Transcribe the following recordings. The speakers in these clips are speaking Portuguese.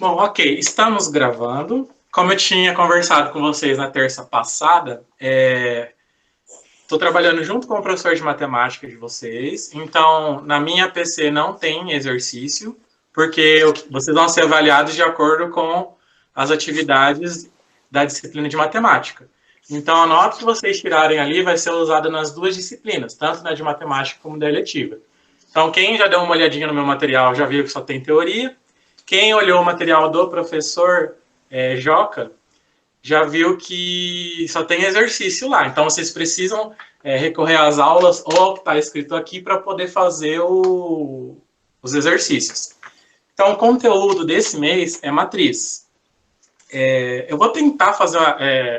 Bom, ok, estamos gravando. Como eu tinha conversado com vocês na terça passada, estou trabalhando junto com o professor de matemática de vocês. Então, na minha PC não tem exercício, porque vocês vão ser avaliados de acordo com as atividades da disciplina de matemática. Então, a nota que vocês tirarem ali vai ser usada nas duas disciplinas, tanto na de matemática como da eletiva. Então, quem já deu uma olhadinha no meu material já viu que só tem teoria. Quem olhou o material do professor Joca já viu que só tem exercício lá. Então, vocês precisam recorrer às aulas ou ao que está escrito aqui para poder fazer os exercícios. Então, o conteúdo desse mês é matriz. Eu vou tentar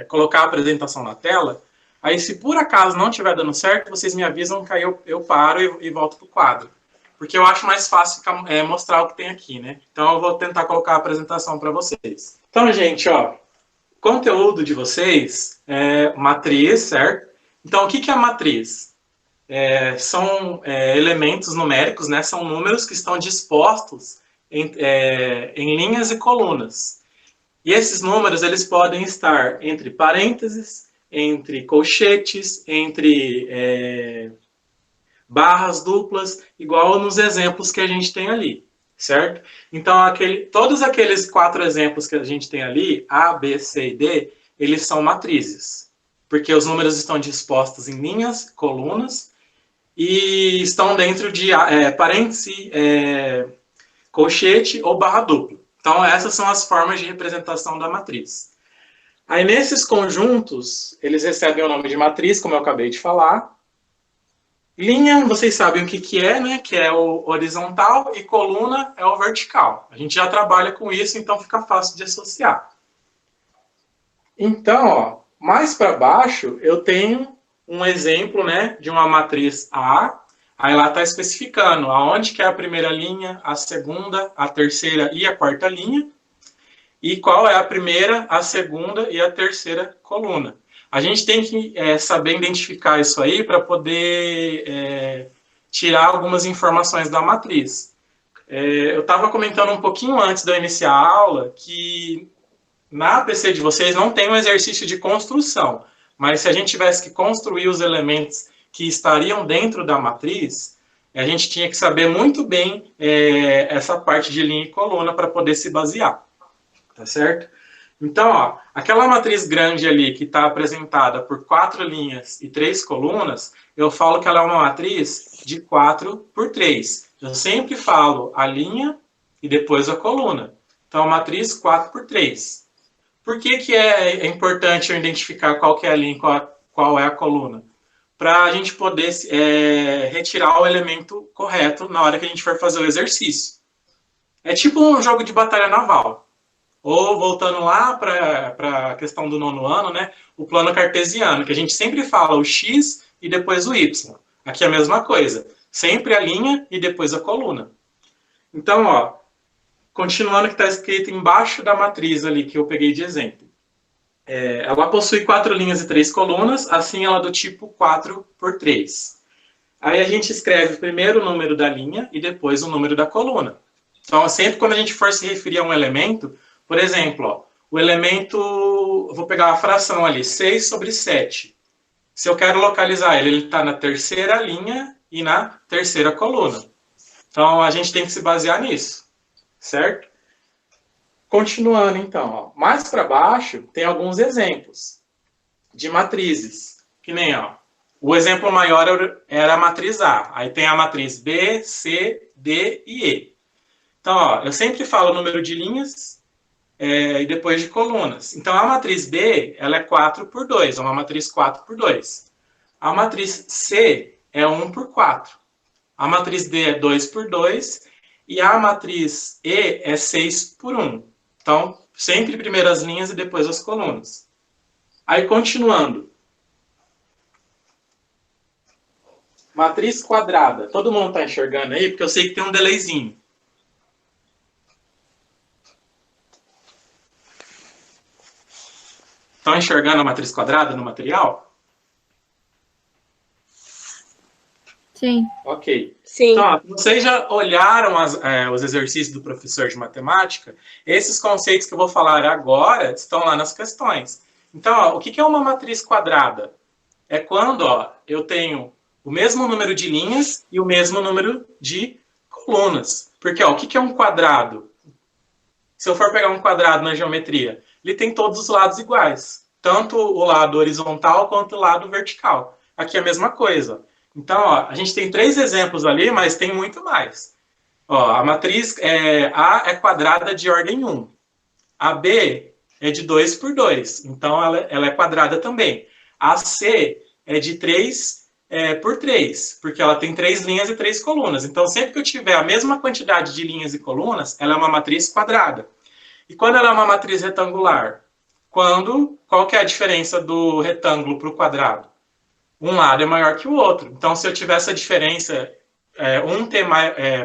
colocar a apresentação na tela. Aí, se por acaso não estiver dando certo, vocês me avisam que aí eu paro e volto para o quadro. Porque eu acho mais fácil mostrar o que tem aqui, né? Então, eu vou tentar colocar a apresentação para vocês. Então, gente, ó, conteúdo de vocês é matriz, certo? Então, o que é a matriz? São elementos numéricos, né? São números que estão dispostos em linhas e colunas. E esses números, eles podem estar entre parênteses, entre colchetes, entre barras duplas, igual nos exemplos que a gente tem ali, certo? Então, todos aqueles 4 exemplos que a gente tem ali, A, B, C e D, eles são matrizes, porque os números estão dispostos em linhas, colunas, e estão dentro de parêntese, colchete ou barra dupla. Então, essas são as formas de representação da matriz. Aí, nesses conjuntos, eles recebem o nome de matriz, como eu acabei de falar. Linha, vocês sabem o que é, né? Que é o horizontal, e coluna é o vertical. A gente já trabalha com isso, então fica fácil de associar. Então, ó, mais para baixo, eu tenho um exemplo, né, de uma matriz A. Aí lá está especificando aonde que é a primeira linha, a segunda, a terceira e a quarta linha, e qual é a primeira, a segunda e a terceira coluna. A gente tem que saber identificar isso aí para poder tirar algumas informações da matriz. Eu estava comentando um pouquinho antes de eu iniciar a aula que na PC de vocês não tem um exercício de construção, mas se a gente tivesse que construir os elementos que estariam dentro da matriz, a gente tinha que saber muito bem essa parte de linha e coluna para poder se basear, tá certo? Então, ó, aquela matriz grande ali que está apresentada por 4 linhas e 3 colunas, eu falo que ela é uma matriz de 4 por 3. Eu sempre falo a linha e depois a coluna. Então, a matriz 4 por 3. Por que é importante eu identificar qual que é a linha e qual é a coluna? Para a gente poder retirar o elemento correto na hora que a gente for fazer o exercício. É tipo um jogo de batalha naval. Ou, voltando lá para a questão do 9º ano, né, o plano cartesiano, que a gente sempre fala o X e depois o Y. Aqui é a mesma coisa. Sempre a linha e depois a coluna. Então, ó, continuando o que está escrito embaixo da matriz ali, que eu peguei de exemplo. Ela possui 4 linhas e 3 colunas, assim ela é do tipo 4 por 3. Aí a gente escreve primeiro o número da linha e depois o número da coluna. Então, sempre quando a gente for se referir a um elemento, por exemplo, ó, o elemento, vou pegar a fração ali, 6 sobre 7. Se eu quero localizar ele está na terceira linha e na terceira coluna. Então, a gente tem que se basear nisso, certo? Continuando, então, ó, mais para baixo tem alguns exemplos de matrizes, que nem, ó, o exemplo maior era a matriz A, aí tem a matriz B, C, D e E. Então, ó, eu sempre falo o número de linhas e depois de colunas. Então, a matriz B, ela é 4 por 2, é uma matriz 4 por 2. A matriz C é 1 por 4. A matriz D é 2 por 2. E a matriz E é 6 por 1. Então, sempre primeiras linhas e depois as colunas. Aí, continuando. Matriz quadrada. Todo mundo está enxergando aí? Porque eu sei que tem um delayzinho. Estão enxergando a matriz quadrada no material? Sim. Ok. Sim. Então, ó, vocês já olharam os exercícios do professor de matemática? Esses conceitos que eu vou falar agora estão lá nas questões. Então, ó, o que é uma matriz quadrada? É quando eu tenho o mesmo número de linhas e o mesmo número de colunas. Porque o que é um quadrado? Se eu for pegar um quadrado na geometria, ele tem todos os lados iguais. Tanto o lado horizontal quanto o lado vertical. Aqui é a mesma coisa. Então, a gente tem 3 exemplos ali, mas tem muito mais. A matriz A é quadrada de ordem 1. A B é de 2 por 2, então ela é quadrada também. A C é de 3 por 3, porque ela tem 3 linhas e 3 colunas. Então, sempre que eu tiver a mesma quantidade de linhas e colunas, ela é uma matriz quadrada. E quando ela é uma matriz retangular? Qual que é a diferença do retângulo para o quadrado? Um lado é maior que o outro. Então, se eu tiver essa diferença,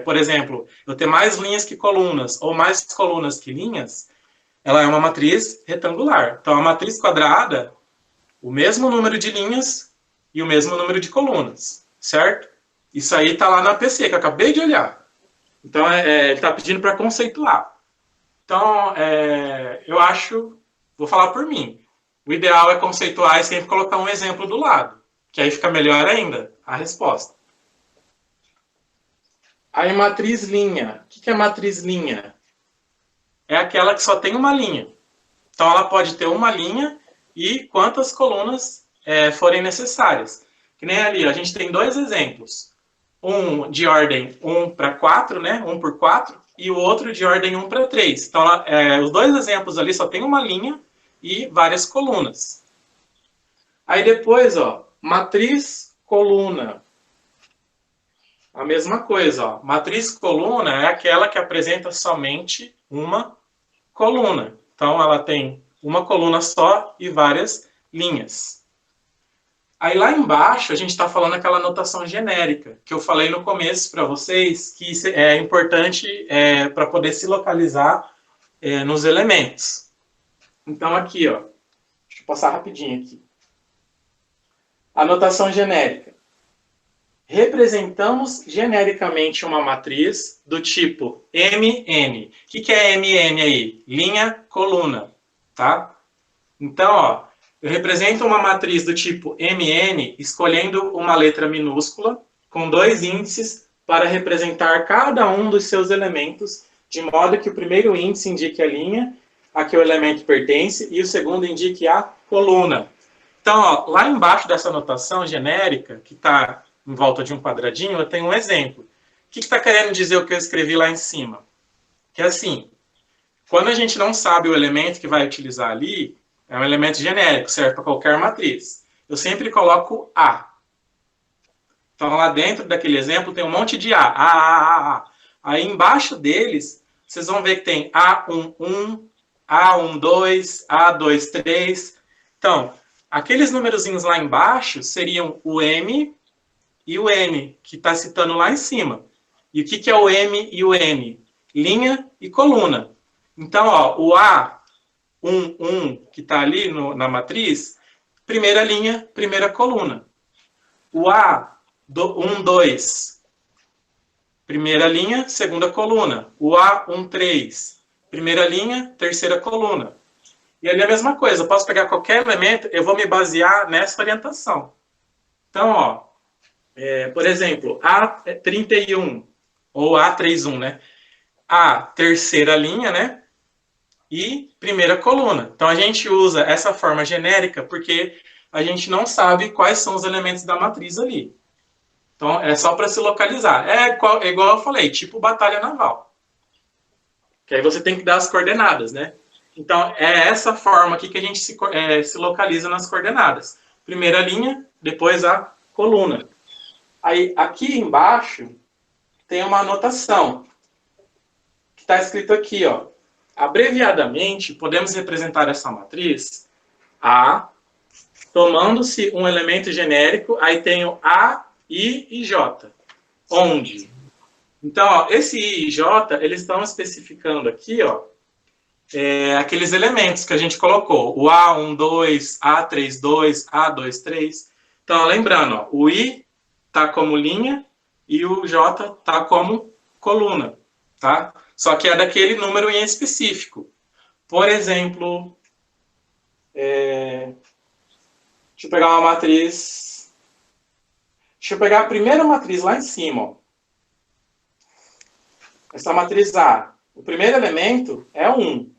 por exemplo, eu ter mais linhas que colunas, ou mais colunas que linhas, ela é uma matriz retangular. Então, a matriz quadrada, o mesmo número de linhas e o mesmo número de colunas, certo? Isso aí está lá na APC, que eu acabei de olhar. Então, ele está pedindo para conceituar. Então, vou falar por mim, o ideal é conceituar e sempre colocar um exemplo do lado, que aí fica melhor ainda a resposta. Aí, matriz linha. O que é matriz linha? É aquela que só tem uma linha. Então, ela pode ter uma linha e quantas colunas forem necessárias. Que nem ali, a gente tem 2 exemplos. Um de ordem 1 para 4, né? 1 por 4, e o outro de ordem 1 para 3. Então, os 2 exemplos ali só tem uma linha e várias colunas. Aí depois, matriz coluna. A mesma coisa, matriz coluna é aquela que apresenta somente uma coluna. Então, ela tem uma coluna só e várias linhas. Aí lá embaixo, a gente está falando aquela notação genérica, que eu falei no começo para vocês, que é importante para poder se localizar nos elementos. Então, aqui, deixa eu passar rapidinho aqui. A notação genérica. Representamos genericamente uma matriz do tipo MN. O que é MN aí? Linha, coluna, tá? Então, eu represento uma matriz do tipo MN escolhendo uma letra minúscula com 2 índices para representar cada um dos seus elementos, de modo que o primeiro índice indique a linha a que o elemento pertence e o segundo indique a coluna. Então, lá embaixo dessa notação genérica, que está em volta de um quadradinho, eu tenho um exemplo. O que está querendo dizer o que eu escrevi lá em cima? Que é assim, quando a gente não sabe o elemento que vai utilizar ali, é um elemento genérico, serve para qualquer matriz. Eu sempre coloco A. Então, lá dentro daquele exemplo, tem um monte de A. Aí, embaixo deles, vocês vão ver que tem A11, A12, A23. Então, aqueles numerozinhos lá embaixo seriam o M e o N, que está citando lá em cima. E o que é o M e o N? Linha e coluna. Então, o A11, que está ali na matriz, primeira linha, primeira coluna. O A12, primeira linha, segunda coluna. O A13, primeira linha, terceira coluna. E ali é a mesma coisa, eu posso pegar qualquer elemento, eu vou me basear nessa orientação. Então, por exemplo, A31, ou A31, né? A terceira linha, né? E primeira coluna. Então, a gente usa essa forma genérica porque a gente não sabe quais são os elementos da matriz ali. Então, é só para se localizar. É igual eu falei, tipo batalha naval. Que aí você tem que dar as coordenadas, né? Então, é essa forma aqui que a gente se localiza nas coordenadas. Primeira linha, depois a coluna. Aí, aqui embaixo, tem uma anotação. Que está escrito aqui, abreviadamente, podemos representar essa matriz A, tomando-se um elemento genérico, aí tenho A, I e J. Onde? Então, esse I e J, eles estão especificando aqui, aqueles elementos que a gente colocou. O A12, A32, A23. Então, lembrando, o I está como linha e o J está como coluna, tá? Só que é daquele número em específico. Por exemplo, deixa eu pegar uma matriz. Deixa eu pegar a primeira matriz lá em cima, ó. Essa matriz A, o primeiro elemento é 1.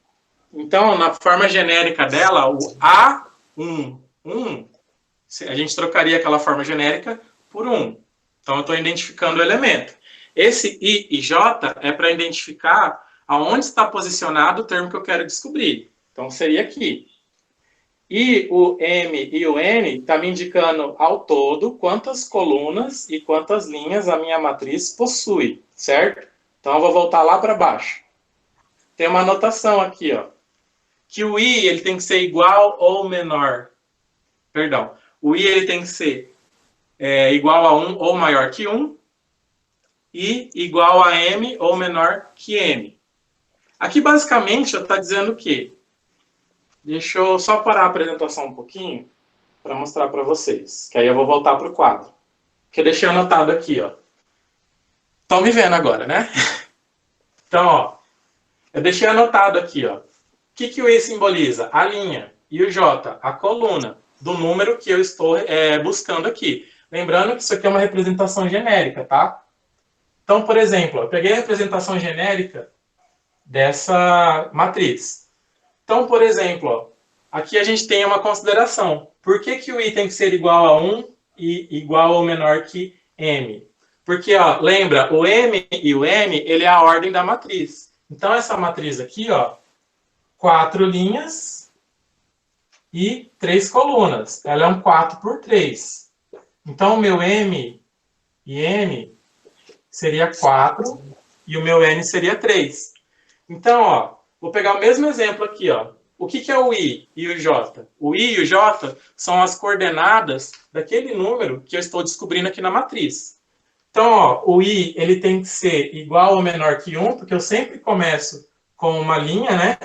Então, na forma genérica dela, o A1, 1, a gente trocaria aquela forma genérica por 1. Então, eu estou identificando o elemento. Esse I e J é para identificar aonde está posicionado o termo que eu quero descobrir. Então, seria aqui. E o M e o N está me indicando ao todo quantas colunas e quantas linhas a minha matriz possui, certo? Então, eu vou voltar lá para baixo. Tem uma anotação aqui, ó. Que o I ele tem que ser igual ou menor. Perdão. O I ele tem que ser igual a 1 ou maior que 1. E igual a M ou menor que M. Aqui, basicamente, está dizendo o quê? Deixa eu só parar a apresentação um pouquinho para mostrar para vocês. Que aí eu vou voltar para o quadro. Que eu deixei anotado aqui, ó. Estão me vendo agora, né? Então, ó. Eu deixei anotado aqui, ó. O que o I simboliza? A linha. E o J, a coluna do número que eu estou buscando aqui. Lembrando que isso aqui é uma representação genérica, tá? Então, por exemplo, eu peguei a representação genérica dessa matriz. Então, por exemplo, ó, aqui a gente tem uma consideração. Por que o I tem que ser igual a 1 e igual ou menor que M? Porque, ó, lembra, o M e o N, ele é a ordem da matriz. Então, essa matriz aqui, ó, 4 linhas e 3 colunas. Ela é um 4 por 3. Então, o meu M e N seria 4 e o meu N seria 3. Então, ó, vou pegar o mesmo exemplo aqui, ó. O que é o I e o J? O I e o J são as coordenadas daquele número que eu estou descobrindo aqui na matriz. Então, ó, o I ele tem que ser igual ou menor que 1, porque eu sempre começo com uma linha, né?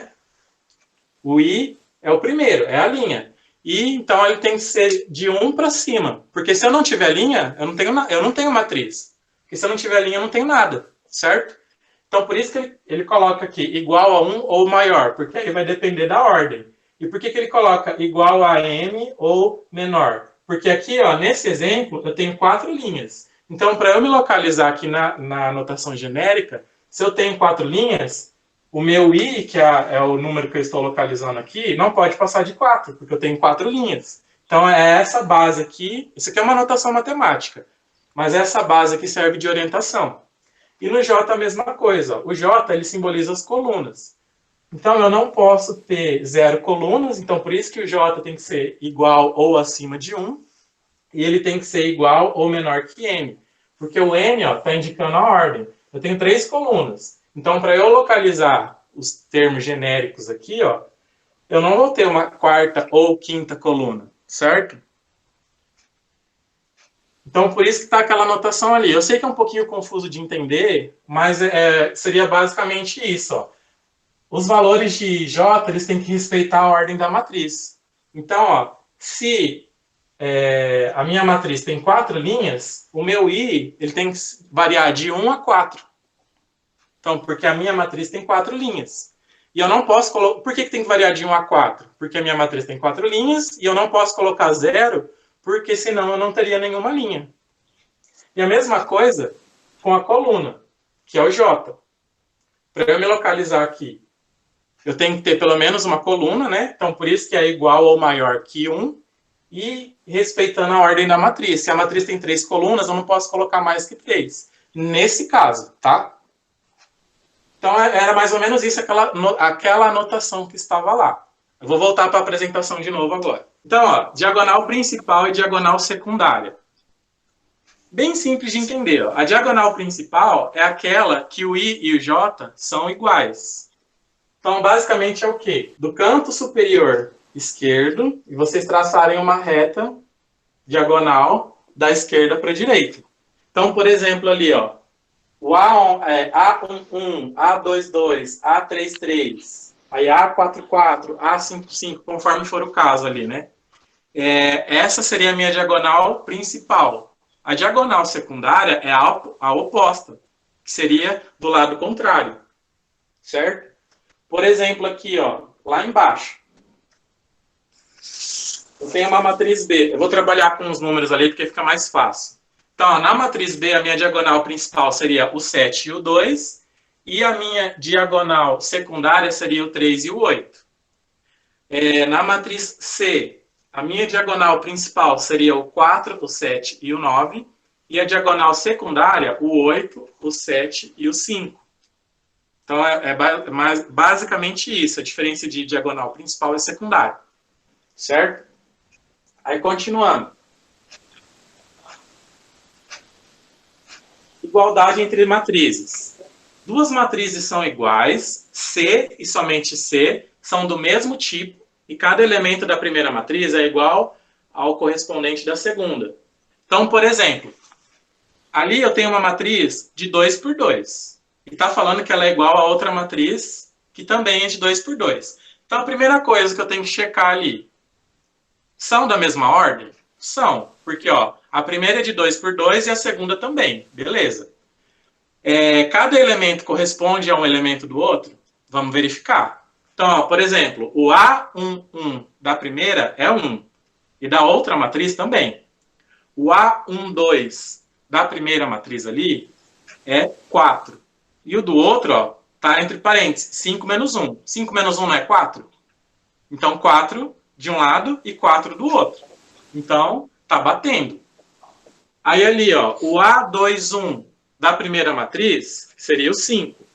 O I é o primeiro, é a linha. E então ele tem que ser de 1 para cima. Porque se eu não tiver linha, eu não tenho matriz. Porque se eu não tiver linha, eu não tenho nada, certo? Então, por isso que ele coloca aqui igual a 1 ou maior, porque aí vai depender da ordem. E por que ele coloca igual a M ou menor? Porque aqui, ó, nesse exemplo, eu tenho 4 linhas. Então, para eu me localizar aqui na notação genérica, se eu tenho 4 linhas, o meu I, que é o número que eu estou localizando aqui, não pode passar de 4, porque eu tenho 4 linhas. Então, é essa base aqui. Isso aqui é uma notação matemática. Mas essa base aqui serve de orientação. E no J a mesma coisa. O J ele simboliza as colunas. Então eu não posso ter 0 colunas, então por isso que o J tem que ser igual ou acima de 1. E ele tem que ser igual ou menor que N. Porque o N está indicando a ordem. Eu tenho 3 colunas. Então para eu localizar os termos genéricos aqui, ó, eu não vou ter uma quarta ou quinta coluna, certo? Então, por isso que está aquela anotação ali. Eu sei que é um pouquinho confuso de entender, mas seria basicamente isso. Ó. Os valores de J, eles têm que respeitar a ordem da matriz. Então, ó, se a minha matriz tem 4 linhas, o meu I ele tem que variar de 1 a 4. Então, porque a minha matriz tem 4 linhas. E eu não posso colocar... Por que tem que variar de 1 a 4? Porque a minha matriz tem 4 linhas e eu não posso colocar 0, porque senão eu não teria nenhuma linha. E a mesma coisa com a coluna, que é o J. Para eu me localizar aqui, eu tenho que ter pelo menos uma coluna, né? Então, por isso que é igual ou maior que 1, e respeitando a ordem da matriz. Se a matriz tem 3 colunas, eu não posso colocar mais que 3. Nesse caso, tá? Então, era mais ou menos isso, aquela anotação que estava lá. Eu vou voltar para a apresentação de novo agora. Então, ó, diagonal principal e diagonal secundária. Bem simples de entender. Ó. A diagonal principal é aquela que o I e o J são iguais. Então, basicamente é o quê? Do canto superior esquerdo, e vocês traçarem uma reta diagonal da esquerda para a direita. Então, por exemplo, ali, ó, o A11, A22, A33, aí A44, A55, conforme for o caso ali, né? Essa seria a minha diagonal principal. A diagonal secundária é a oposta, que seria do lado contrário, certo? Por exemplo, aqui, ó, lá embaixo, eu tenho uma matriz B. Eu vou trabalhar com os números ali porque fica mais fácil. Então, ó, na matriz B, a minha diagonal principal seria o 7 e o 2, e a minha diagonal secundária seria o 3 e o 8. Na matriz C, a minha diagonal principal seria o 4, o 7 e o 9, e a diagonal secundária, o 8, o 7 e o 5. Então, basicamente isso, a diferença de diagonal principal e secundária, certo? Aí, continuando. Igualdade entre matrizes. Duas matrizes são iguais, C e somente C são do mesmo tipo, e cada elemento da primeira matriz é igual ao correspondente da segunda. Então, por exemplo, ali eu tenho uma matriz de 2 por 2. E está falando que ela é igual a outra matriz, que também é de 2 por 2. Então, a primeira coisa que eu tenho que checar ali, são da mesma ordem? São, porque ó, a primeira é de 2 por 2 e a segunda também. Beleza. Cada elemento corresponde a um elemento do outro? Vamos verificar. Então, ó, por exemplo, o A11 da primeira é 1, e da outra matriz também. O A12 da primeira matriz ali é 4. E o do outro, ó, tá entre parênteses, 5 menos 1. 5 menos 1 não é 4? Então, 4 de um lado e 4 do outro. Então, tá batendo. Aí ali, ó, o A21 da primeira matriz seria o 5.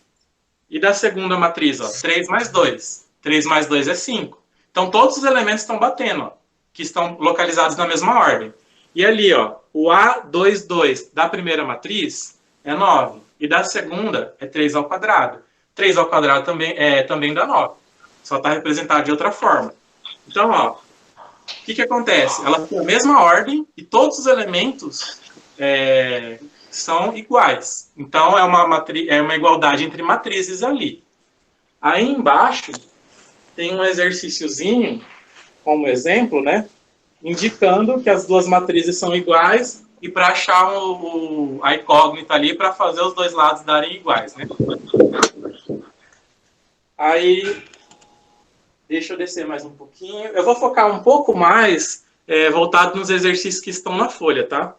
E da segunda matriz, ó, 3 mais 2. 3 mais 2 é 5. Então, todos os elementos estão batendo, ó, que estão localizados na mesma ordem. E ali, ó, o A22 da primeira matriz é 9. E da segunda é 3 ao quadrado. 3 ao quadrado também dá 9. Só está representado de outra forma. Então, ó, o que acontece? Ela tem a mesma ordem e todos os elementos são iguais. Então, é uma igualdade entre matrizes ali. Aí embaixo tem um exercíciozinho, como exemplo, né? Indicando que as duas matrizes são iguais e para achar a incógnita ali para fazer os dois lados darem iguais, né? Aí, deixa eu descer mais um pouquinho. Eu vou focar um pouco mais voltado nos exercícios que estão na folha, tá?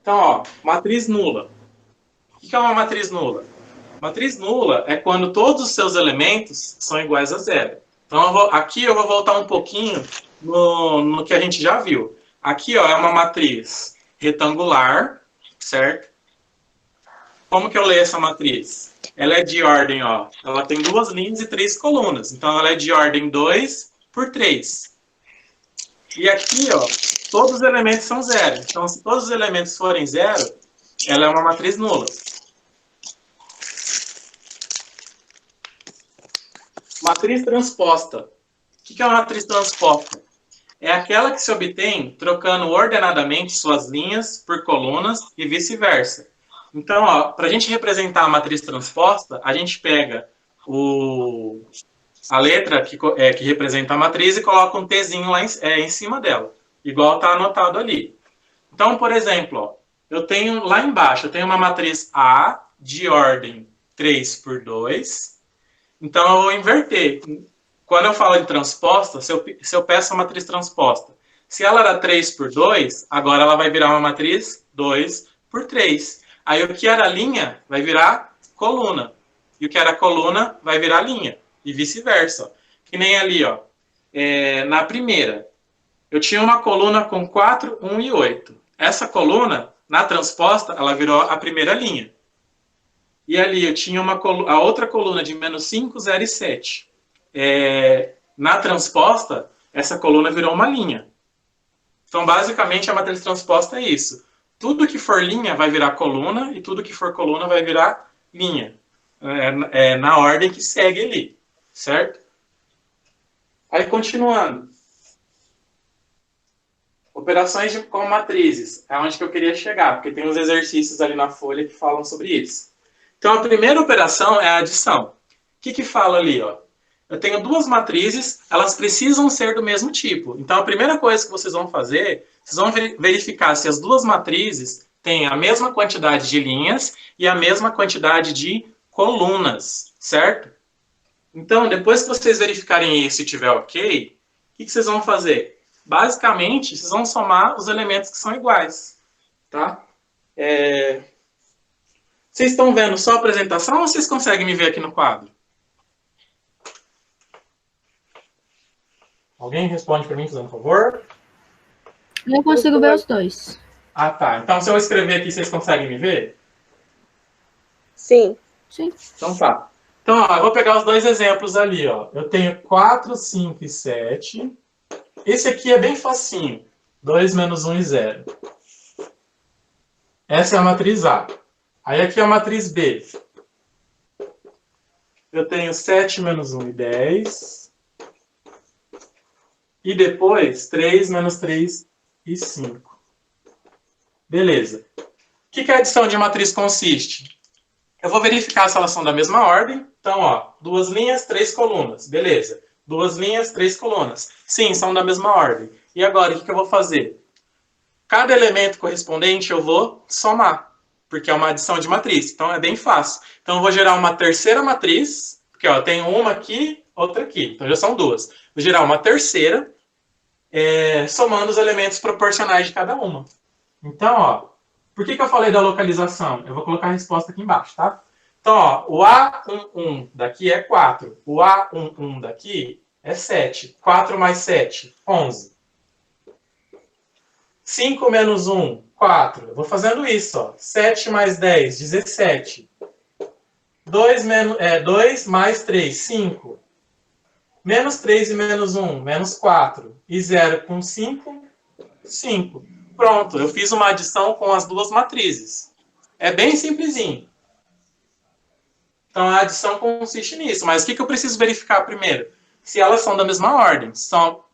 Então, ó, matriz nula. O que é uma matriz nula? Matriz nula é quando todos os seus elementos são iguais a zero. Então, aqui eu vou voltar um pouquinho no que a gente já viu. Aqui, ó, é uma matriz retangular, certo? Como que eu leio essa matriz? Ela é de ordem, ó, ela tem 2 linhas e 3 colunas. Então, ela é de ordem 2 por 3. E aqui, ó, todos os elementos são zero. Então, se todos os elementos forem zero, ela é uma matriz nula. Matriz transposta. O que é uma matriz transposta? É aquela que se obtém trocando ordenadamente suas linhas por colunas e vice-versa. Então, para a gente representar a matriz transposta, a gente pega a letra que representa a matriz e coloca um Tzinho lá em cima dela, igual está anotado ali. Então, por exemplo, ó, eu tenho lá embaixo, eu tenho uma matriz A de ordem 3 por 2. Então, eu vou inverter. Quando eu falo de transposta, se eu peço a matriz transposta, se ela era 3 por 2, agora ela vai virar uma matriz 2 por 3. Aí o que era linha vai virar coluna. E o que era coluna vai virar linha. E vice-versa. Que nem ali, ó. Na primeira, eu tinha uma coluna com 4, 1 e 8. Essa coluna, na transposta, ela virou a primeira linha. E ali eu tinha a outra coluna de menos 5, 0 e 7. Na transposta, essa coluna virou uma linha. Então, basicamente, a matriz transposta é isso. Tudo que for linha vai virar coluna e tudo que for coluna vai virar linha. Na ordem que segue ali, certo? Aí, continuando. Operações com matrizes. É onde que eu queria chegar, porque tem uns exercícios ali na folha que falam sobre isso. Então, a primeira operação é a adição. O que fala ali, ó? eu tenho duas matrizes, elas precisam ser do mesmo tipo. Então, a primeira coisa que vocês vão fazer, vocês vão verificar se as duas matrizes têm a mesma quantidade de linhas e a mesma quantidade de colunas, certo? Então, depois que vocês verificarem isso e tiver ok, o que vocês vão fazer? Basicamente, vocês vão somar os elementos que são iguais, tá? Vocês estão vendo só a apresentação ou vocês conseguem me ver aqui no quadro? Alguém responde para mim, por favor? Eu consigo ver os dois. Ah, tá. Então, se eu escrever aqui, vocês conseguem me ver? Sim. Sim. Então, tá. Então, ó, eu vou pegar os dois exemplos ali, ó. Eu tenho 4, 5 e 7. Esse aqui é bem facinho. 2 menos 1 e 0. Essa é a matriz A. Aí aqui é a matriz B. Eu tenho 7 menos 1 e 10. E depois, 3 menos 3 e 5. Beleza. O que a adição de matriz consiste? Eu vou verificar se elas são da mesma ordem. Então, ó, 2 linhas, 3 colunas. Beleza. 2 linhas, 3 colunas. Sim, são da mesma ordem. E agora, o que eu vou fazer? Cada elemento correspondente eu vou somar, porque é uma adição de matriz. Então, é bem fácil. Então, eu vou gerar uma terceira matriz, porque ó, tem uma aqui, outra aqui. Então, já são duas. Vou gerar uma terceira, somando os elementos proporcionais de cada uma. Então, ó, por que eu falei da localização? Eu vou colocar a resposta aqui embaixo, tá? Então, ó, o A11 daqui é 4. O A11 daqui é 7. 4 mais 7, 11. 5 menos 1, 4. Eu vou fazendo isso, ó. 7 mais 10, 17. 2 mais 3, 5. Menos 3 e menos 1, menos 4. E 0 com 5, 5. Pronto, eu fiz uma adição com as duas matrizes. É bem simplesinho. Então, a adição consiste nisso. Mas o que eu preciso verificar primeiro? Se elas são da mesma ordem.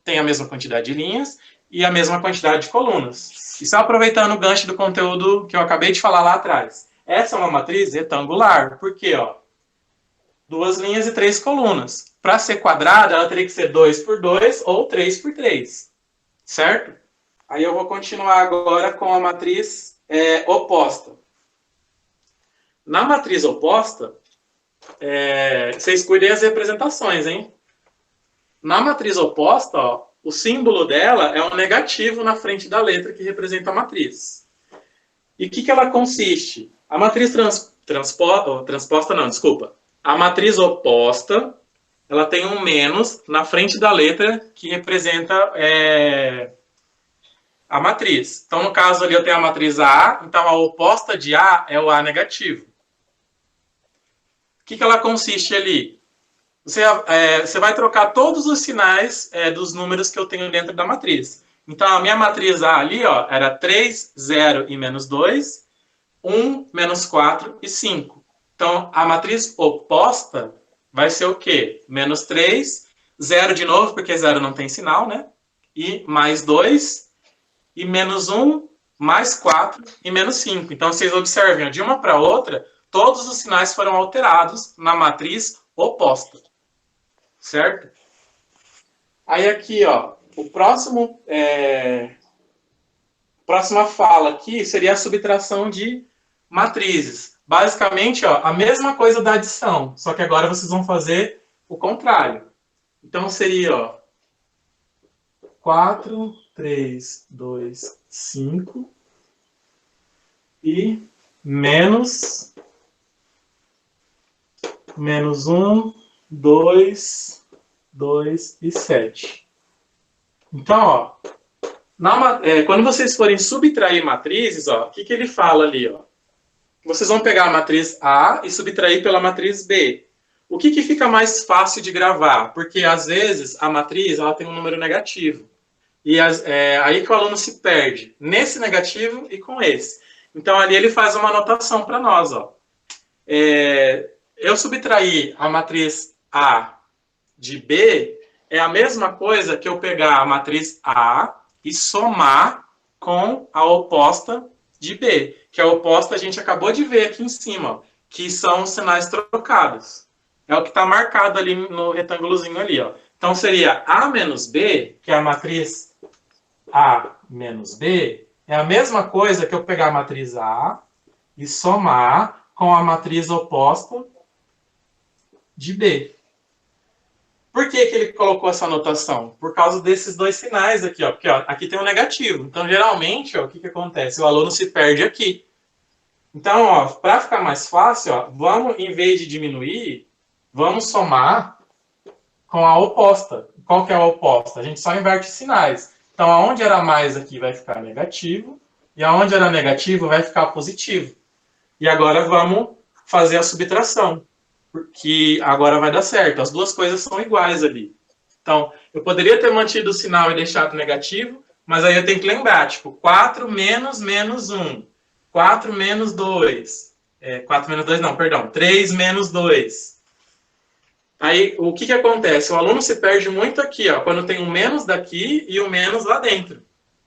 Tem a mesma quantidade de linhas e a mesma quantidade de colunas. E só aproveitando o gancho do conteúdo que eu acabei de falar lá atrás. Essa é uma matriz retangular. Por quê? Ó, 2 linhas e 3 colunas. Para ser quadrada, ela teria que ser 2 por 2 ou 3 por 3. Certo? Aí eu vou continuar agora com a matriz oposta. Na matriz oposta, vocês cuidem as representações, hein? Na matriz oposta, ó, o símbolo dela é um negativo na frente da letra que representa a matriz. E o que ela consiste? A matriz A matriz oposta, ela tem um menos na frente da letra que representa a matriz. Então, no caso ali, eu tenho a matriz A, então a oposta de A é o A negativo. O que ela consiste ali? Você vai trocar todos os sinais dos números que eu tenho dentro da matriz. Então, a minha matriz A ali, ó, era 3, 0 e menos 2, 1, menos 4 e 5. Então, a matriz oposta vai ser o quê? Menos 3, 0 de novo, porque 0 não tem sinal, né? E mais 2, e menos 1, mais 4 e menos 5. Então, vocês observem, de uma para outra, todos os sinais foram alterados na matriz oposta. Certo? Aí aqui, ó, próxima fala aqui seria a subtração de matrizes. Basicamente, ó, a mesma coisa da adição, só que agora vocês vão fazer o contrário. Então seria, ó, 4, 3, 2, 5 e menos 1, 2, 2 e 7. Então, ó, quando vocês forem subtrair matrizes, ó, o que ele fala ali? Ó? Vocês vão pegar a matriz A e subtrair pela matriz B. O que fica mais fácil de gravar? Porque, às vezes, a matriz ela tem um número negativo. E aí que o aluno se perde. Nesse negativo e com esse. Então, ali ele faz uma anotação para nós. Ó. Eu subtrair a matriz A de B é a mesma coisa que eu pegar a matriz A e somar com a oposta de B, que a oposta a gente acabou de ver aqui em cima, ó, que são os sinais trocados. é o que está marcado ali no retângulozinho ali, ó. Então, seria A menos B, que é a matriz A menos B, é a mesma coisa que eu pegar a matriz A e somar com a matriz oposta de B. Por que ele colocou essa notação? Por causa desses dois sinais aqui, ó. Porque ó, aqui tem um negativo. Então, geralmente, ó, o que acontece? O aluno se perde aqui. Então, para ficar mais fácil, ó, vamos, em vez de diminuir, vamos somar com a oposta. Qual que é a oposta? A gente só inverte sinais. Então, aonde era mais aqui vai ficar negativo, e aonde era negativo vai ficar positivo. E agora vamos fazer a subtração, porque agora vai dar certo. As duas coisas são iguais ali. Então, eu poderia ter mantido o sinal e deixado negativo, mas aí eu tenho que lembrar, tipo, 4 menos 1. 4 menos 2. 4 menos 2 não, perdão. 3 menos 2. Aí, o que acontece? O aluno se perde muito aqui, ó, quando tem um menos daqui e um menos lá dentro.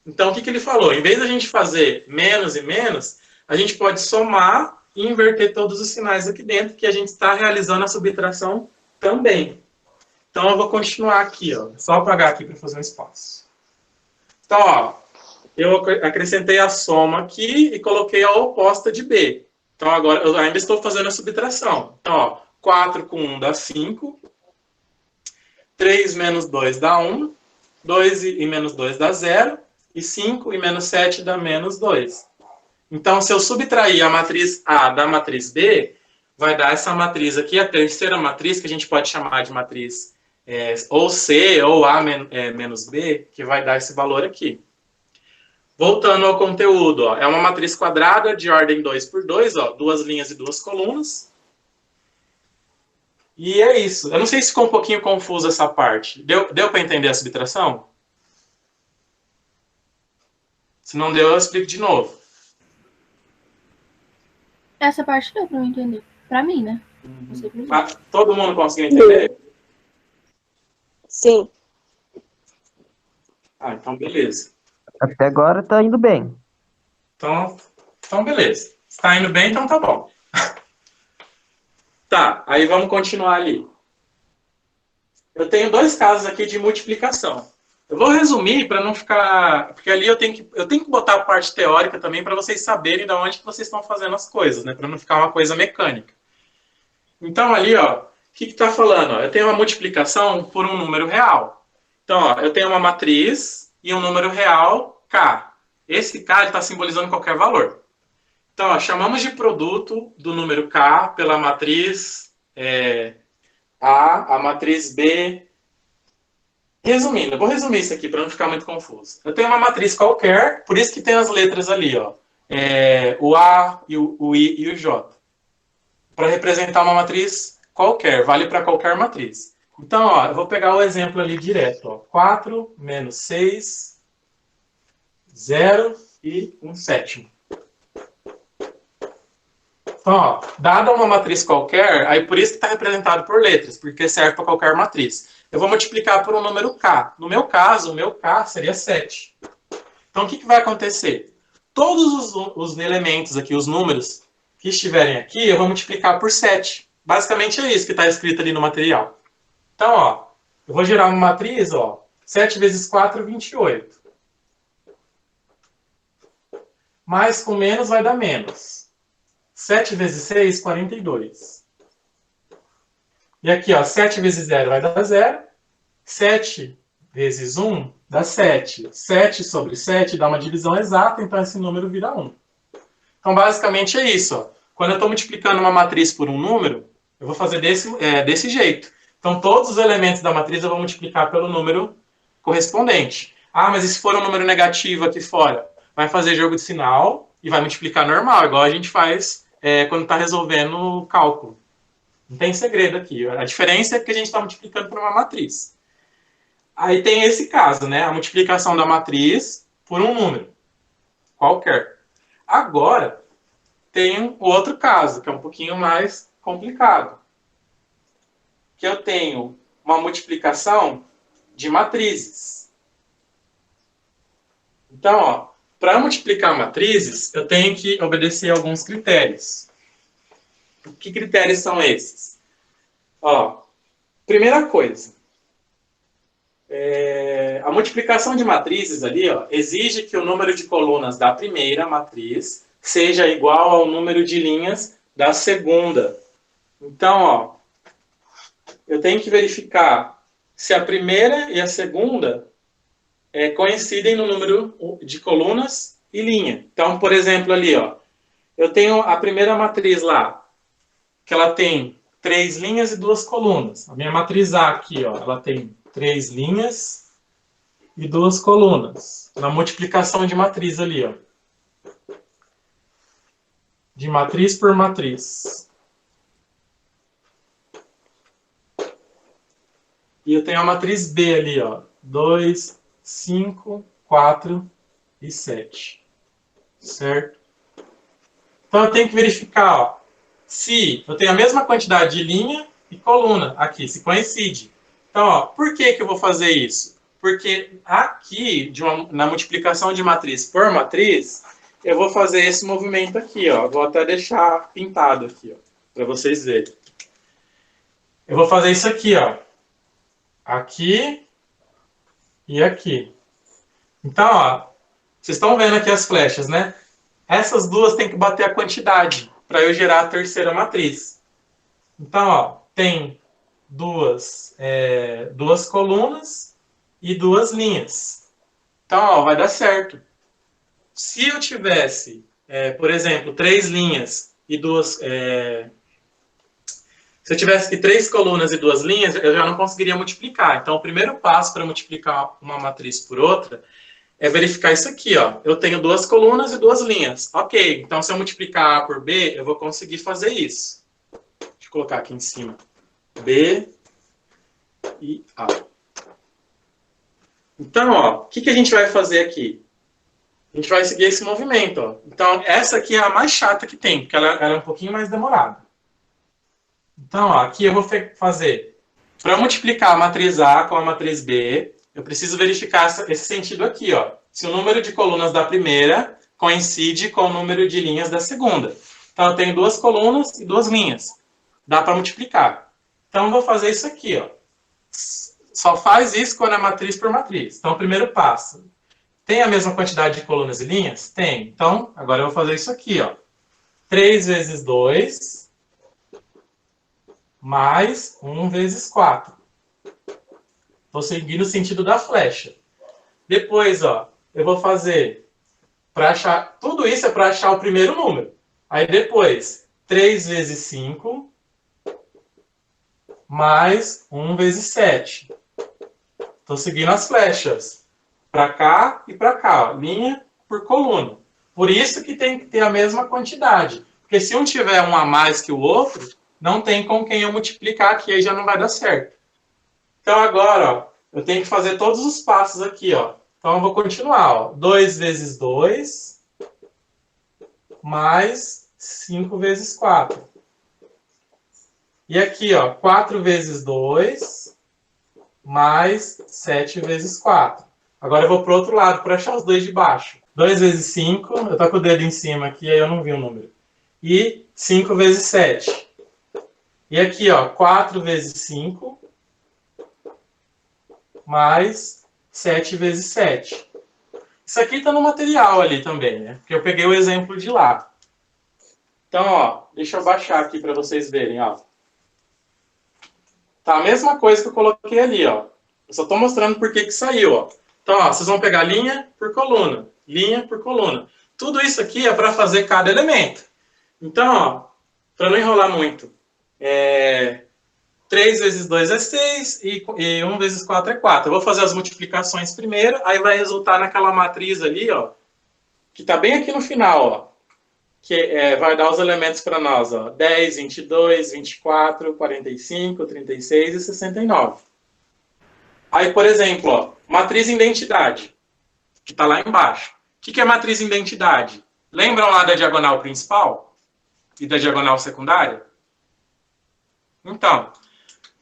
Então, o que ele falou? Em vez da gente fazer menos e menos, a gente pode somar e inverter todos os sinais aqui dentro, que a gente está realizando a subtração também. Então, eu vou continuar aqui, ó. Só apagar aqui para fazer um espaço. Então, ó, eu acrescentei a soma aqui e coloquei a oposta de B. Então, agora, eu ainda estou fazendo a subtração. Então, ó, 4 com 1 dá 5. 3 menos 2 dá 1. 2 e menos 2 dá 0. E 5 e menos 7 dá menos 2. Então, se eu subtrair a matriz A da matriz B, vai dar essa matriz aqui, a terceira matriz, que a gente pode chamar de matriz ou C ou A menos B, que vai dar esse valor aqui. Voltando ao conteúdo, ó, é uma matriz quadrada de ordem 2 por 2, ó, 2 linhas e 2 colunas. E é isso. Eu não sei se ficou um pouquinho confuso essa parte. Deu para entender a subtração? Se não deu, eu explico de novo. Essa parte deu pra eu entender. Pra mim, né? Todo mundo conseguiu entender? Sim. Ah, então beleza. Até agora tá indo bem. Então beleza. Se tá indo bem, então tá bom. Tá, aí vamos continuar ali. Eu tenho dois casos aqui de multiplicação. Eu vou resumir para não ficar... Porque ali eu tenho que botar a parte teórica também para vocês saberem de onde que vocês estão fazendo as coisas, né? Para não ficar uma coisa mecânica. Então ali, ó, o que está falando? Ó, eu tenho uma multiplicação por um número real. Então, ó, eu tenho uma matriz e um número real, K. Esse K está simbolizando qualquer valor. Então, ó, chamamos de produto do número K pela matriz A matriz B. Resumindo, eu vou resumir isso aqui para não ficar muito confuso. Eu tenho uma matriz qualquer, por isso que tem as letras ali, ó, o A, o I e o J. Para representar uma matriz qualquer, vale para qualquer matriz. Então, ó, eu vou pegar o exemplo ali direto. Ó, 4 menos 6, 0 e 1 sétimo. Então, ó, dada uma matriz qualquer, aí por isso que está representado por letras, porque serve para qualquer matriz. Eu vou multiplicar por um número K. No meu caso, o meu K seria 7. Então, o que vai acontecer? Todos os elementos aqui, os números que estiverem aqui, eu vou multiplicar por 7. Basicamente é isso que está escrito ali no material. Então, ó, eu vou gerar uma matriz, ó, 7 vezes 4, 28. Mais com menos vai dar menos. 7 vezes 6, 42. E aqui, ó, 7 vezes 0 vai dar 0. 7 vezes 1 dá 7. 7 sobre 7 dá uma divisão exata, então esse número vira 1. Então, basicamente é isso. Ó. Quando eu estou multiplicando uma matriz por um número, eu vou fazer desse jeito. Então, todos os elementos da matriz eu vou multiplicar pelo número correspondente. Ah, mas e se for um número negativo aqui fora? Vai fazer jogo de sinal e vai multiplicar normal, igual a gente faz quando está resolvendo o cálculo. Não tem segredo aqui. A diferença é que a gente está multiplicando por uma matriz. Aí tem esse caso, né? A multiplicação da matriz por um número qualquer. Agora, tem o outro caso, que é um pouquinho mais complicado. Que eu tenho uma multiplicação de matrizes. Então, ó, para multiplicar matrizes, eu tenho que obedecer a alguns critérios. Que critérios são esses? Ó, primeira coisa. A multiplicação de matrizes ali, ó, exige que o número de colunas da primeira matriz seja igual ao número de linhas da segunda. Então, ó, eu tenho que verificar se a primeira e a segunda coincidem no número de colunas e linha. Então, por exemplo, ali, ó, eu tenho a primeira matriz lá, que ela tem 3 linhas e 2 colunas. A minha matriz A aqui, ó, ela tem 3 linhas e 2 colunas. Na multiplicação de matriz ali, ó. De matriz por matriz. E eu tenho a matriz B ali, ó. 2, 5, 4 e 7. Certo? Então eu tenho que verificar, ó, se eu tenho a mesma quantidade de linha e coluna aqui, se coincide. Então, ó, por que eu vou fazer isso? Porque aqui, na multiplicação de matriz por matriz, eu vou fazer esse movimento aqui, ó. Vou até deixar pintado aqui, ó, para vocês verem. Eu vou fazer isso aqui, ó. Aqui e aqui. Então, ó, vocês estão vendo aqui as flechas, né? Essas duas têm que bater a quantidade para eu gerar a terceira matriz. Então, ó, tem duas colunas e 2 linhas. Então, ó, vai dar certo. Se eu tivesse, por exemplo, 3 linhas e 2... se eu tivesse aqui 3 colunas e 2 linhas, eu já não conseguiria multiplicar. Então, o primeiro passo para multiplicar uma matriz por outra é verificar isso aqui, ó. Eu tenho 2 colunas e 2 linhas. Ok, então se eu multiplicar A por B, eu vou conseguir fazer isso. Deixa eu colocar aqui em cima. B e A. Então, ó, o que a gente vai fazer aqui? A gente vai seguir esse movimento, ó. Então, essa aqui é a mais chata que tem, porque ela é um pouquinho mais demorada. Então, ó, aqui eu vou fazer... Para multiplicar a matriz A com a matriz B, eu preciso verificar esse sentido aqui, ó. Se o número de colunas da primeira coincide com o número de linhas da segunda. Então, eu tenho 2 colunas e 2 linhas. Dá para multiplicar. Então, eu vou fazer isso aqui, ó. Só faz isso quando é matriz por matriz. Então, o primeiro passo. Tem a mesma quantidade de colunas e linhas? Tem. Então, agora eu vou fazer isso aqui, ó. 3 vezes 2... mais 1 vezes 4. Estou seguindo o sentido da flecha. Depois, ó, eu vou fazer para achar... Tudo isso é para achar o primeiro número. Aí depois, 3 vezes 5 mais 1 vezes 7. Estou seguindo as flechas. Para cá e para cá, ó, linha por coluna. Por isso que tem que ter a mesma quantidade. Porque se um tiver um a mais que o outro, não tem com quem eu multiplicar, que aí já não vai dar certo. Então agora, ó, eu tenho que fazer todos os passos aqui, ó. Então eu vou continuar, ó. 2 vezes 2 mais 5 vezes 4. E aqui, ó, 4 vezes 2 mais 7 vezes 4. Agora eu vou para o outro lado para achar os dois de baixo. 2 vezes 5, eu tô com o dedo em cima aqui, aí eu não vi o número. E 5 vezes 7. E aqui, ó, 4 vezes 5 mais 7 vezes 7. Isso aqui está no material ali também, né? Porque eu peguei o exemplo de lá. Então, ó, deixa eu baixar aqui para vocês verem, ó. Tá a mesma coisa que eu coloquei ali, ó. Eu só estou mostrando por que saiu, ó. Então, ó, vocês vão pegar linha por coluna, linha por coluna. Tudo isso aqui é para fazer cada elemento. Então, ó, para não enrolar muito, 3 vezes 2 é 6 e 1 vezes 4 é 4. Eu vou fazer as multiplicações primeiro, aí vai resultar naquela matriz ali, ó, que está bem aqui no final, ó, que vai dar os elementos para nós, ó, 10, 22, 24, 45, 36 e 69. Aí, por exemplo, ó, matriz identidade, que está lá embaixo. O que é matriz identidade? Lembram lá da diagonal principal e da diagonal secundária? Então,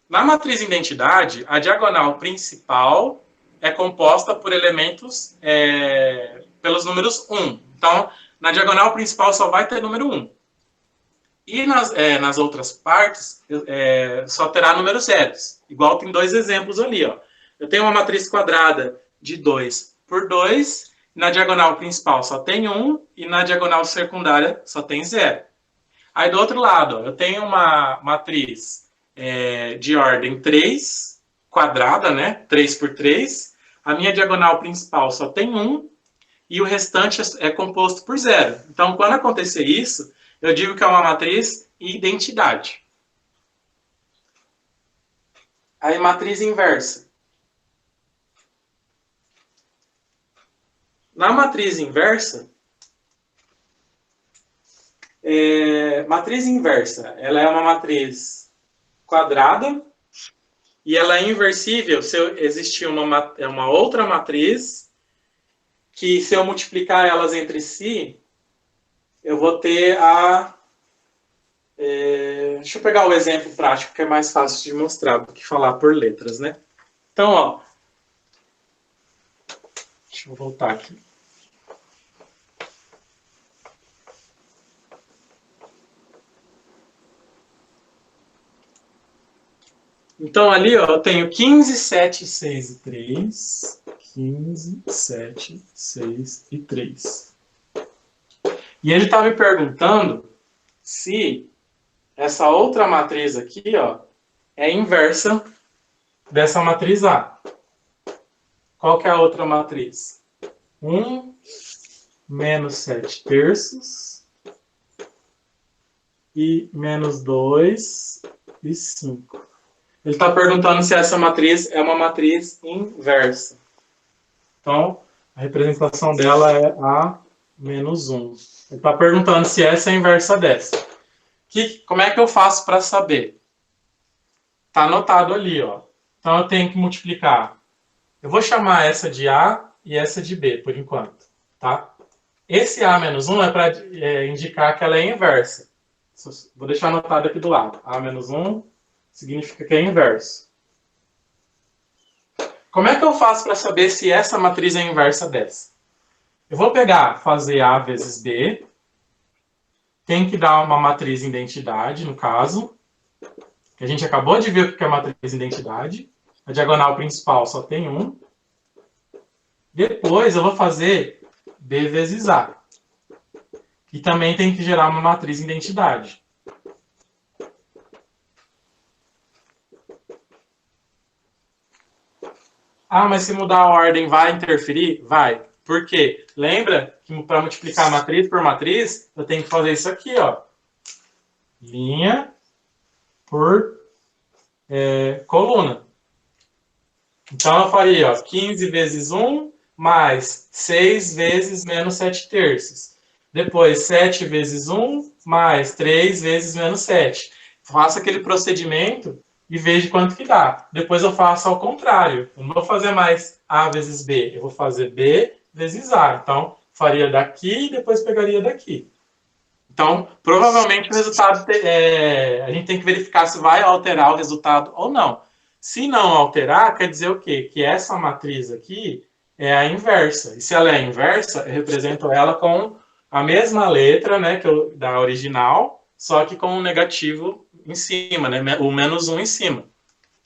na matriz identidade, a diagonal principal é composta por elementos pelos números 1. Então, na diagonal principal só vai ter número 1. E nas outras partes, só terá números zeros. Igual tem dois exemplos ali, ó. Eu tenho uma matriz quadrada de 2 por 2, na diagonal principal só tem 1, e na diagonal secundária só tem 0. Aí do outro lado, ó, eu tenho uma matriz de ordem 3, quadrada, né? 3 por 3. A minha diagonal principal só tem 1, e o restante é composto por 0. Então, quando acontecer isso, eu digo que é uma matriz identidade. Aí, matriz inversa. Na matriz inversa, matriz inversa, ela é uma matriz quadrada e ela é inversível se existir uma outra matriz que, se eu multiplicar elas entre si, eu vou ter a... deixa eu pegar o exemplo prático, que é mais fácil de mostrar do que falar por letras, né? Então, ó, deixa eu voltar aqui. Então, ali, ó, eu tenho 15, 7, 6 e 3. 15, 7, 6 e 3. E ele está me perguntando se essa outra matriz aqui, ó, é inversa dessa matriz A. Qual que é a outra matriz? 1 menos 7 terços e menos 2 e 5. Ele está perguntando se essa matriz é uma matriz inversa. Então, a representação dela é A menos 1. Ele está perguntando se essa é a inversa dessa. Como é que eu faço para saber? Está anotado ali, ó. Então, eu tenho que multiplicar. Eu vou chamar essa de A e essa de B, por enquanto. Tá? Esse A menos 1 é para indicar que ela é inversa. Vou deixar anotado aqui do lado. A menos 1 significa que é inverso. Como é que eu faço para saber se essa matriz é inversa dessa? Eu vou fazer A vezes B. Tem que dar uma matriz identidade, no caso. Que a gente acabou de ver o que é matriz identidade. A diagonal principal só tem 1. Depois eu vou fazer B vezes A. Que também tem que gerar uma matriz identidade. Ah, mas se mudar a ordem vai interferir? Vai. Por quê? Lembra que para multiplicar matriz por matriz, eu tenho que fazer isso aqui, ó. Linha por coluna. Então, eu faria, ó, 15 vezes 1 mais 6 vezes menos 7 terços. Depois, 7 vezes 1 mais 3 vezes menos 7. Faça aquele procedimento e veja quanto que dá. Depois eu faço ao contrário. Eu não vou fazer mais A vezes B. Eu vou fazer B vezes A. Então, faria daqui e depois pegaria daqui. Então, provavelmente o resultado... a gente tem que verificar se vai alterar o resultado ou não. Se não alterar, quer dizer o quê? Que essa matriz aqui é a inversa. E se ela é a inversa, eu represento ela com a mesma letra, né, da original, só que com um negativo em cima, né, o menos 1 em cima.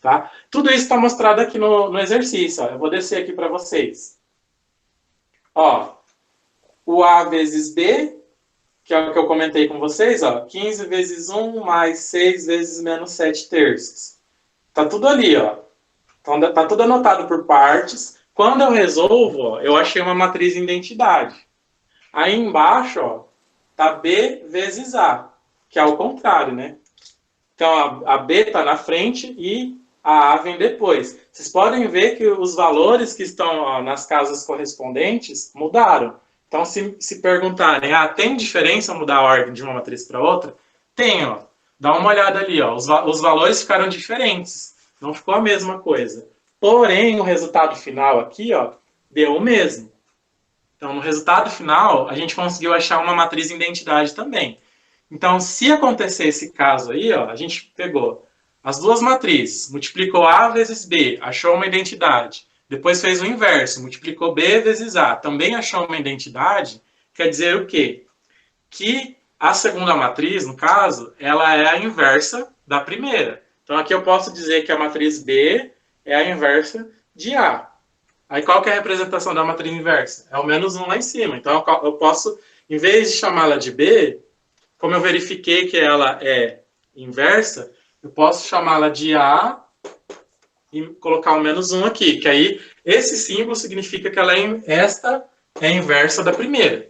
Tá? Tudo isso está mostrado aqui no exercício. Ó. Eu vou descer aqui para vocês. Ó, o A vezes B, que é o que eu comentei com vocês, ó, 15 vezes 1 mais 6 vezes menos 7 terços. Tá tudo ali, ó. Então, tá tudo anotado por partes. Quando eu resolvo, ó, eu achei uma matriz em identidade. Aí embaixo, ó, tá B vezes A, que é o contrário, né? Então, a B está na frente e a A vem depois. Vocês podem ver que os valores que estão, ó, nas casas correspondentes mudaram. Então, se perguntarem, tem diferença mudar a ordem de uma matriz para outra? Tem, ó. Dá uma olhada ali, ó. Os valores ficaram diferentes. Não ficou a mesma coisa. Porém, o resultado final aqui, ó, deu o mesmo. Então, no resultado final, a gente conseguiu achar uma matriz em identidade também. Então, se acontecer esse caso aí, ó, a gente pegou as duas matrizes, multiplicou A vezes B, achou uma identidade. Depois fez o inverso, multiplicou B vezes A, também achou uma identidade. Quer dizer o quê? Que A segunda matriz, no caso, ela é a inversa da primeira. Então, aqui eu posso dizer que a matriz B é a inversa de A. Aí, qual que é a representação da matriz inversa? É o menos 1 lá em cima. Então, eu posso, em vez de chamá-la de B, como eu verifiquei que ela é inversa, eu posso chamá-la de A e colocar o menos 1 aqui. Que aí, esse símbolo significa que esta é a inversa da primeira.